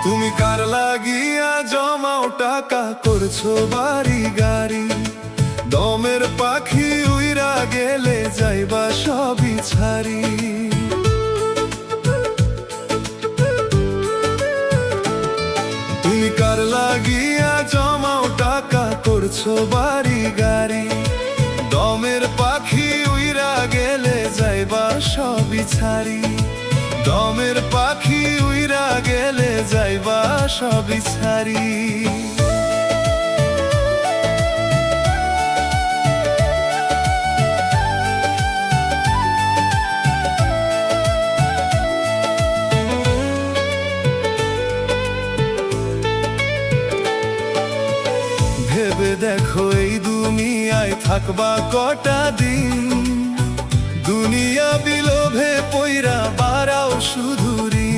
তুমি কার লাগিয়া জমাও টাকা করছো বাড়ি গাড়ি, দমের পাখি উইরা গেলে যাইবা সবই ছাড়ি। তুমি কার লাগিয়া জমাও টাকা করছো বাড়ি গাড়ি, দমের পাখি উইরা গেলে যাইবা সবই ছাড়ি। দমের পাখি উইরা গেলে যাইবা সবই ছাড়ি। ভেবে দেখো এই দুনিয়ায় থাকবা কটা দিন, দুনিয়া বিলোভে পইরা বাড়াও শুধু ঋণ।